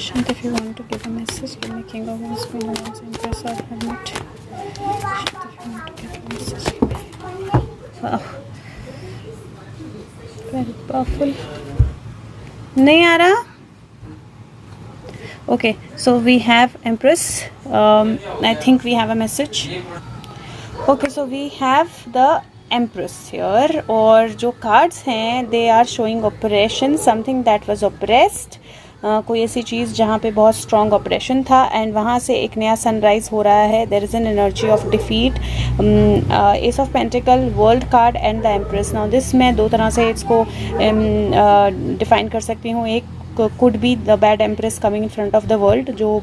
Shant, if you want to give a message, give me King of Wands, Queen of Wands, Empress or Hermit. Shant, if you want to give a message, give me. Wow, very powerful. नहीं आ रहा. Okay, so we have Empress. I think we have a message. Okay, so we have the Empress here. और जो cards हैं, they are showing oppression, something that was oppressed. कोई ऐसी चीज़ जहाँ पे बहुत स्ट्रॉन्ग ऑपरेशन था एंड वहाँ से एक नया सनराइज हो रहा है. There is an energy of defeat. Ace of pentacle, world card and the empress. Now this मैं दो तरह से इसको डिफाइन कर सकती हूँ. एक could be the bad empress coming in front of the world, जो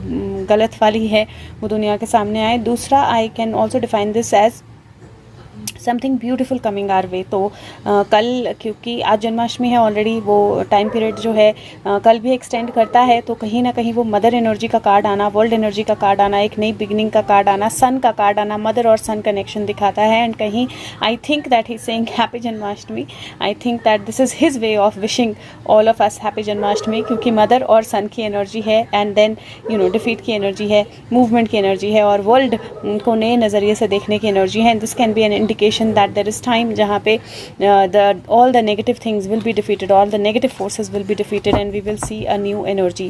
गलत वाली है वो दुनिया के सामने आए. दूसरा, I can also define this as something beautiful coming our way. तो कल, क्योंकि आज जन्माष्टमी है ऑलरेडी, वो टाइम पीरियड जो है कल भी एक्सटेंड करता है. तो कहीं ना कहीं वो मदर एनर्जी का कार्ड आना, वर्ल्ड एनर्जी का कार्ड आना, एक नई बिगनिंग का कार्ड आना, सन का कार्ड आना, मदर और सन कनेक्शन दिखाता है. एंड कहीं I think that he saying happy Janmashtami. I think that this is his way of wishing all of us happy Janmashtami, क्योंकि मदर और सन की एनर्जी है एंड देन डिफीट की एनर्जी है, मूवमेंट की एनर्जी है और वर्ल्ड को नए नज़रिए से देखने की एनर्जी है. And this can B an indication that there is time जहाँ पे all the negative things will be defeated, all the negative forces will be defeated and we will see a new energy.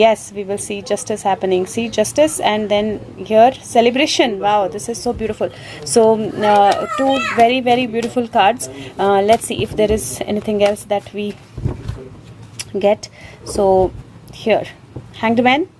Yes, we will see justice happening. See justice and then here celebration. Wow, this is so beautiful. So two very very beautiful cards. Let's see if there is anything else that we get. So here Hanged Man,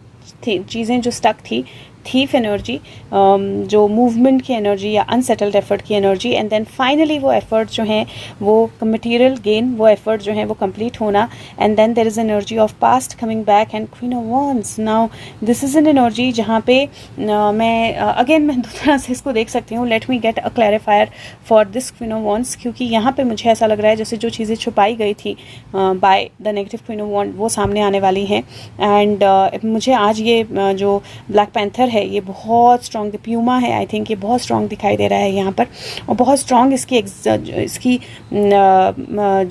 चीज़ें जो stuck थी, thief energy, जो movement की energy या unsettled effort की energy. And then finally वो effort जो हैं वो मटेरियल गेन, वो एफर्ट जो हैं वो कंप्लीट होना. And then there is energy of past coming back and queen of wands. Now this is an energy जहाँ पे मैं अगेन मैं दो तरह से इसको देख सकती हूँ. Let me get a clarifier for this queen of wands, क्योंकि यहाँ पे मुझे ऐसा लग रहा है जैसे जो चीज़ें छुपाई गई थी by the negative queen of wand वो सामने आने वाली हैं. एंड मुझे आज ये जो ब्लैक पैंथर है ये बहुत स्ट्रॉन्ग, प्यूमा है आई थिंक, ये बहुत स्ट्रॉन्ग दिखाई दे रहा है यहाँ पर. और बहुत स्ट्रॉन्ग इसकी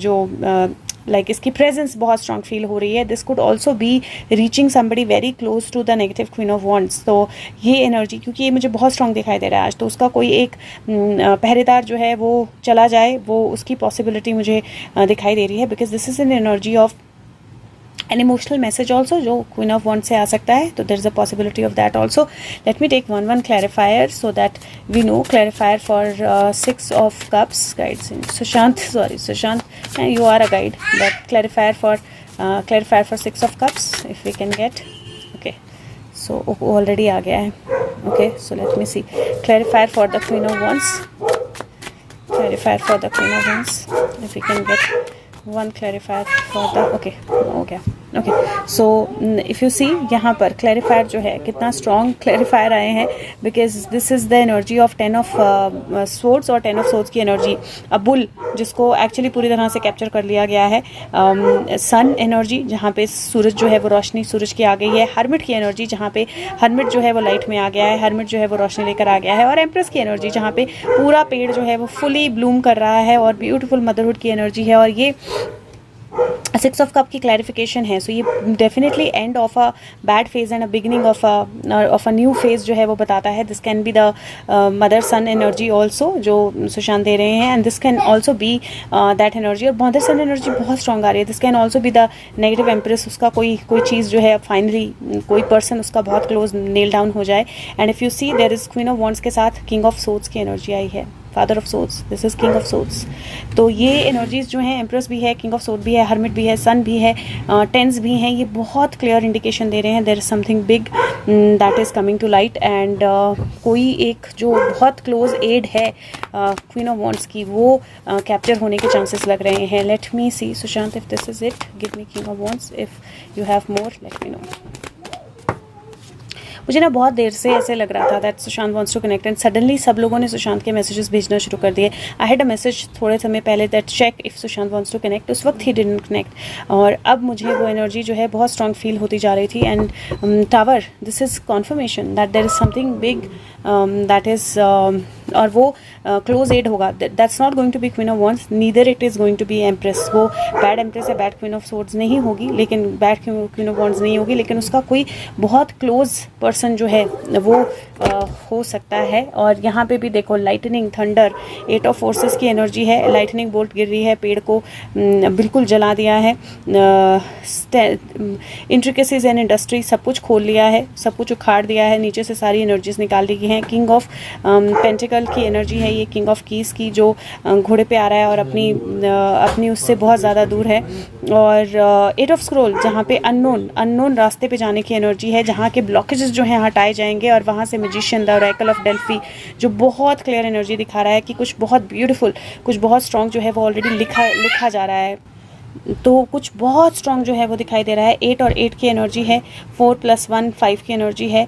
जो लाइक इसकी प्रेजेंस बहुत स्ट्रॉन्ग फील हो रही है. This could also be reaching somebody very close to the negative queen of wands. तो ये एनर्जी, क्योंकि ये मुझे बहुत स्ट्रॉन्ग दिखाई दे रहा है आज, तो उसका कोई एक पहरेदार जो है वो चला जाए, वो उसकी पॉसिबिलिटी मुझे दिखाई दे रही है. Because this is an energy of an emotional message also जो Queen of Wands से आ सकता है. तो there is a possibility of that also. Let me take one clarifier so that we know. Clarifier for Six of Cups guides. Sushant, you are a guide. But clarifier for Six of Cups if we can get. Okay, so already आ गया है. Okay, so let me see. Clarifier for the Queen of Wands. Clarifier for the Queen of Wands if we can get one clarifier for the. Okay, हो गया. Okay, so if you सी यहाँ पर clarifier जो है कितना strong clarifier आए हैं, because this is the energy of 10 of swords और 10 ऑफ स्वॉर्ड्स की एनर्जी. अ बुल जिसको एक्चुअली पूरी तरह से कैप्चर कर लिया गया है. सन एनर्जी जहाँ पे सूरज जो है वो रोशनी सूरज की आ गई है. हर्मिट की एनर्जी जहाँ पे हर्मिट जो है वो लाइट में आ गया है, हर्मिट जो है वो रोशनी लेकर आ गया है. और एम्प्रेस की एनर्जी जहाँ पे पूरा पेड़ जो है वो फुली ब्लूम कर रहा है और ब्यूटीफुल मदरहुड की एनर्जी है. और ये सिक्स ऑफ कप की क्लैरिफिकेशन है. सो ये definitely end of a bad phase and a beginning of a new phase जो है वो बताता है. This can be the mother sun energy also जो सुशांत दे रहे हैं. And this can also be that energy. और मदर सन एनर्जी बहुत स्ट्रॉन्ग आ रही है. This can also be the negative empress. उसका कोई चीज़ जो है फाइनली कोई पर्सन उसका बहुत क्लोज नेल डाउन हो जाए. And if you see there is queen of wands के साथ किंग ऑफ सोर्ड्स की एनर्जी आई है. Father of swords, this is king of swords. तो ये एनर्जीज जो हैं, एम्प्रेस भी है, किंग ऑफ सोर्ड भी है, हर्मिट भी है, सन भी है, टेंस भी हैं. ये बहुत क्लियर इंडिकेशन दे रहे हैं there is something big that is coming to light. And कोई एक जो बहुत क्लोज एड है क्वीन ऑफ वॉन्ड्स की वो कैप्चर होने के चांसेस लग रहे हैं. Let me see Sushant if this is it. Give me king of wands. If you have more let me know. मुझे ना बहुत देर से ऐसे लग रहा था that Sushant wants to connect and suddenly सब लोगों ने सुशांत के मैसेजेस भेजना शुरू कर दिए. आई हैड अ मैसेज थोड़े समय पहले that check if Sushant wants to connect. उस वक्त ही डिडंट कनेक्ट. और अब मुझे वो एनर्जी जो है बहुत स्ट्रॉन्ग फील होती जा रही थी. And tower, this is confirmation that there is something big that is और वो क्लोज एड होगा, that's not going to be queen of wands, neither it is going to be empress. वो bad empress या bad queen of swords नहीं होगी, लेकिन bad queen of wands नहीं होगी, लेकिन उसका कोई बहुत क्लोज पर्सन जो है वो हो सकता है। और यहाँ पे भी देखो लाइटनिंग, थंडर, 8 ऑफ फोर्सेस की एनर्जी है, लाइटनिंग बोल्ट गिर रही है, पेड़ को बिल्कुल जला दिया है, इंट्रिकेसीज एंड इंडस्ट्री सब कुछ खोल लिया है, सब कुछ उखाड़ दिया है, नीचे से सारी एनर्जीज निकाल दी गई हैं। किंग ऑफ पेंटिकल की एनर्जी है ये, किंग ऑफ कीज की, जो घोड़े पे आ रहा है और अपनी उससे बहुत ज़्यादा दूर है। और 8 ऑफ स्क्रोल, जहाँ पे अननोन रास्ते पे जाने की एनर्जी है, जहाँ के ब्लॉकेजेस जो हैं हटाए जाएंगे, और वहाँ से magician, the oracle of Delphi, जो बहुत क्लियर एनर्जी दिखा रहा है कि कुछ बहुत ब्यूटीफुल, कुछ बहुत स्ट्रॉन्ग जो है वो ऑलरेडी लिखा जा रहा है। तो कुछ बहुत स्ट्रॉन्ग जो है वो दिखाई दे रहा है। 8 और 8 की एनर्जी है, 4 + 1 5 की एनर्जी है।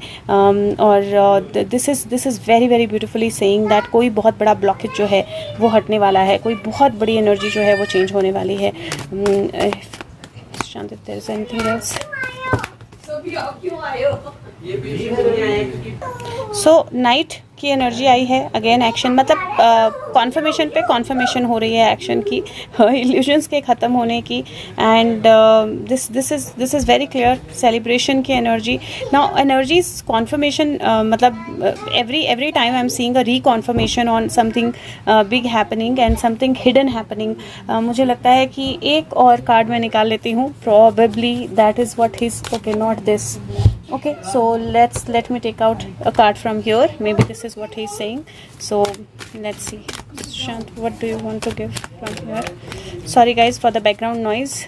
और this is very very beautifully saying that कोई बहुत बड़ा ब्लॉकेज जो है वो हटने वाला है, कोई बहुत बड़ी एनर्जी जो है वो चेंज होने वाली है। Shanti, there is anything else? So knight की एनर्जी आई है, अगेन एक्शन, मतलब कॉन्फर्मेशन पे कॉन्फर्मेशन हो रही है एक्शन की, इल्यूजन्स के ख़त्म होने की। And this is very clear, celebration की एनर्जी। नाउ एनर्जीज कॉन्फर्मेशन, मतलब every time I am seeing a reconfirmation on something big happening and something hidden happening. मुझे लगता है कि एक और कार्ड मैं निकाल लेती हूँ, probably that is what his, okay not this, okay, so let me take out a card from here, maybe this is what he's saying. So let's see, Shant, what do you want to give from here? Sorry guys for the background noise.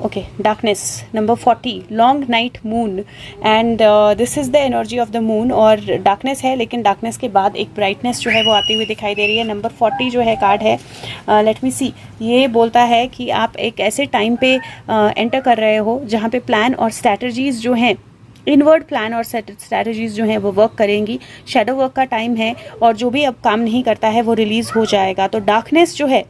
Okay, darkness, number 40, long night moon, and this is the energy of the moon। और darkness है, लेकिन darkness के बाद एक brightness जो है वो आती हुई दिखाई दे रही है। नंबर 40 जो है कार्ड है, लेट मी सी, ये बोलता है कि आप एक ऐसे टाइम पे एंटर कर रहे हो जहाँ पे प्लान और स्ट्रैटेजीज जो हैं, इनवर्ड प्लान और स्ट्रैटेजीज जो हैं वो वर्क करेंगी। शेडो वर्क का टाइम है, और जो भी अब काम नहीं करता है वो रिलीज़ हो जाएगा। तो डार्कनेस जो है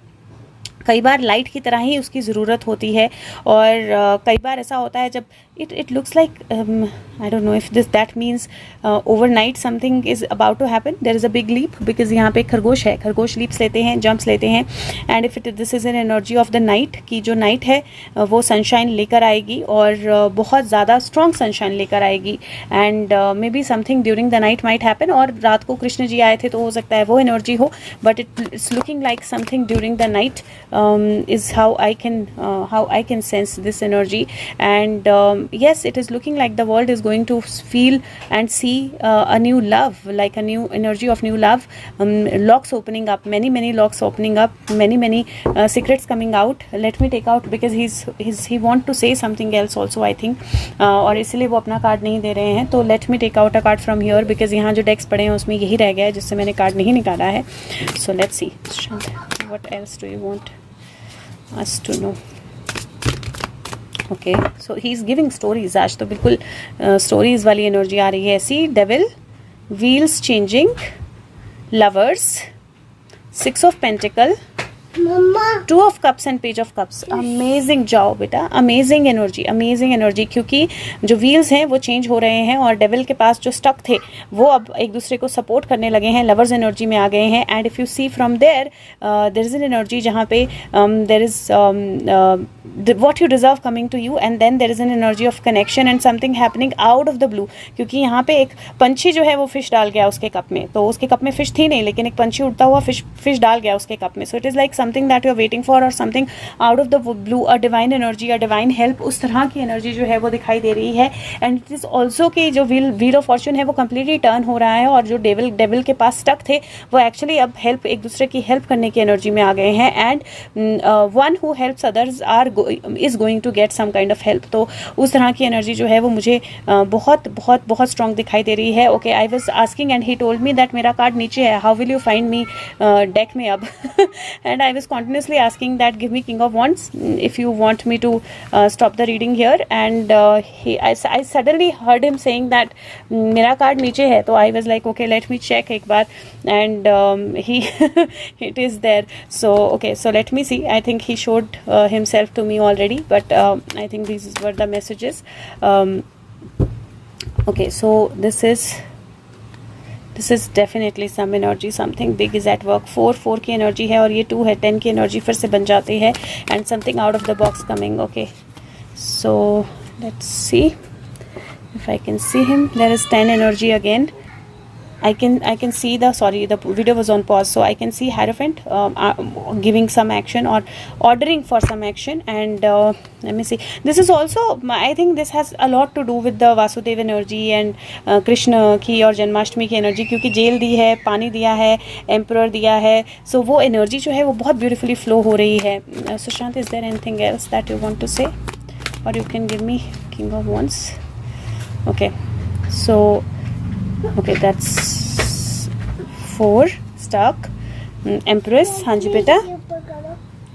कई बार लाइट की तरह ही उसकी ज़रूरत होती है, और कई बार ऐसा होता है जब it looks like I don't know if that means overnight something is about to happen, there is a big leap, because यहाँ पे खरगोश है, खरगोश लीप्स लेते हैं, जंप्स लेते हैं। And if this is an energy of the night, कि जो नाइट है वो सनशाइन लेकर आएगी, और बहुत ज़्यादा स्ट्रॉन्ग सनशाइन लेकर आएगी। And may be something during the night might happen, और रात को कृष्ण जी आए थे तो हो सकता है वो एनर्जी हो, but it's looking like something during the night is how I can sense this energy। And yes, it is looking like the world is going to feel and see a new love, like a new energy of new love, locks opening up, many locks opening up, many secrets coming out। Let me take out, because he want to say something else also I think, और इसलिए वो अपना card नहीं दे रहे हैं। तो let me take out a card from here, because यहाँ जो डेक्स पड़े हैं उसमें यही रह गया है जिससे मैंने कार्ड नहीं निकाला है। So let's see, what else do you want us to know? Okay, so he's giving stories। आज तो बिल्कुल स्टोरीज वाली एनर्जी आ रही है। See, devil, wheels changing, lovers, 6 of pentacle, 2 of cups and page of cups. Amazing, जाओ बेटा, amazing energy, क्योंकि जो व्हील्स हैं वो चेंज हो रहे हैं, और डेविल के पास जो स्टक थे वो अब एक दूसरे को सपोर्ट करने लगे हैं, लवर्स एनर्जी में आ गए हैं। And if you see from there is an energy जहाँ पे there is what you deserve coming to you, and then there is an energy of connection and something happening out of the blue. क्योंकि यहाँ पे एक पंछी जो है वो फिश डाल गया उसके कप में, तो उसके कप में फिश थी नहीं, लेकिन एक पंछी उड़ता हुआ फिश डाल गया उसके कप में। So it is like something that you are waiting for, or something out of the blue, a divine energy, a divine help, उस तरह की एनर्जी जो है वो दिखाई दे रही है। एंड इट इज़ ऑल्सो कि जो व्हील ऑफ फॉर्चून है वो कम्प्लीटली टर्न हो रहा है, और जो डेविल के पास स्टक थे वो एक्चुअली अब हेल्प, एक दूसरे की हेल्प करने की एनर्जी में आ गए हैं। And one who helps others is going to get some kind of help. तो उस तरह की एनर्जी जो है वो मुझे बहुत स्ट्रॉन्ग दिखाई दे रही है। Okay, I was asking and he told me that मेरा कार्ड नीचे है, how will you find me deck में अब। And I was continuously asking that give me King of Wands if you want me to stop the reading here, and I suddenly heard him saying that मेरा card नीचे है, तो I was like okay, let me check एक बार, and he it is there। So okay, so let me see, I think he showed himself to me already, but I think these were the messages। Okay, so this is this is definitely some energy, something big is at work. 4 की energy है और ये 2 है, 10 की energy फिर से बन जाती है and something out of the box coming. Okay, so let's see if I can see him. There is 10 energy again. I can see the video was on pause, so I can see Hierophant giving some action or ordering for some action. And let me see, this is also, I think this has a lot to do with the Vasudev energy and Krishna की और जन्माष्टमी की energy, क्योंकि jail दी है, पानी दिया है, emperor दिया है, so वो energy जो है वो बहुत beautifully flow हो रही है। Sushant, is there anything else that you want to say, or you can give me King of Wands? Okay, so okay, that's 4 stuck, Empress। हाँ जी बेटा,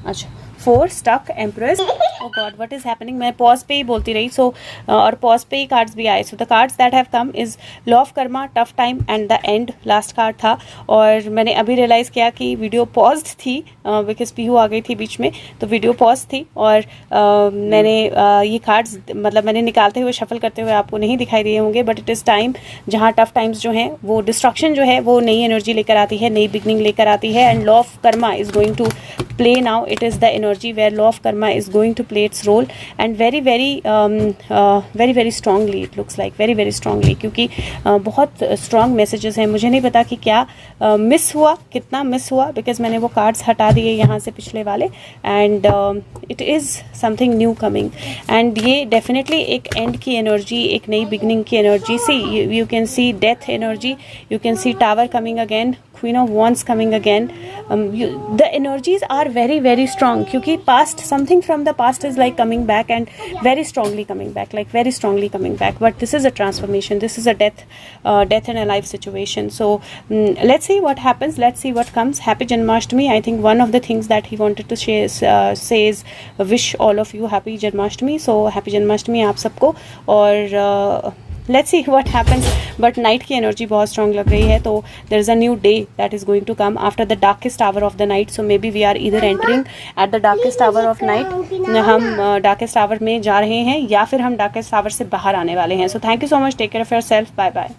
अच्छा 4 stuck, Empress। oh God, what is happening? मैं pause पे ही बोलती रही, सो और pause पे ही cards भी आए। So the cards that have come is law of Karma, tough time and the end, last card था। और मैंने अभी रियलाइज़ किया कि वीडियो पॉज्ड थी बिकॉज पीहू आ गई थी बीच में, तो वीडियो पॉज थी और मैंने ये कार्ड्स मतलब मैंने निकालते हुए शफल करते हुए आपको नहीं दिखाई दिए होंगे, बट इट इज़ टाइम जहाँ टफ टाइम्स जो हैं वो डिस्ट्रक्शन जो है वो नई एनर्जी लेकर आती है, नई बिगनिंग लेकर आती है। And law of karma is going to play now. It is the energy where law of karma is going to play its role, and very strongly, it looks like very strongly, क्योंकि बहुत strong messages हैं। मुझे नहीं पता कि क्या miss हुआ, कितना मिस हुआ, बिकॉज मैंने वो कार्ड्स हटा दिए यहाँ से पिछले वाले, and it is something new coming. And ये डेफिनेटली एक एंड की एनर्जी, एक नई बिगनिंग की energy. See you can see death energy, you can see tower coming again, Queen of Wands coming again. The energies are very strong, क्योंकि past, something from the past is like coming back and very strongly coming back, like very strongly coming back. But this is a transformation, this is a death and a life situation. So let's see what happens, let's see what comes. Happy Janmashtami. I think one of the things that he wanted to say is wish all of you happy Janmashtami. So happy Janmashtami आप सबको, और let's see what happens. But night की energy बहुत strong लग रही है, तो there is a new day that is going to come after the darkest hour of the night. So maybe we are either entering at the darkest hour of night, हम darkest hour में जा रहे हैं या फिर हम darkest our से बाहर आने वाले हैं। So thank you so much, take care of yourself, bye bye.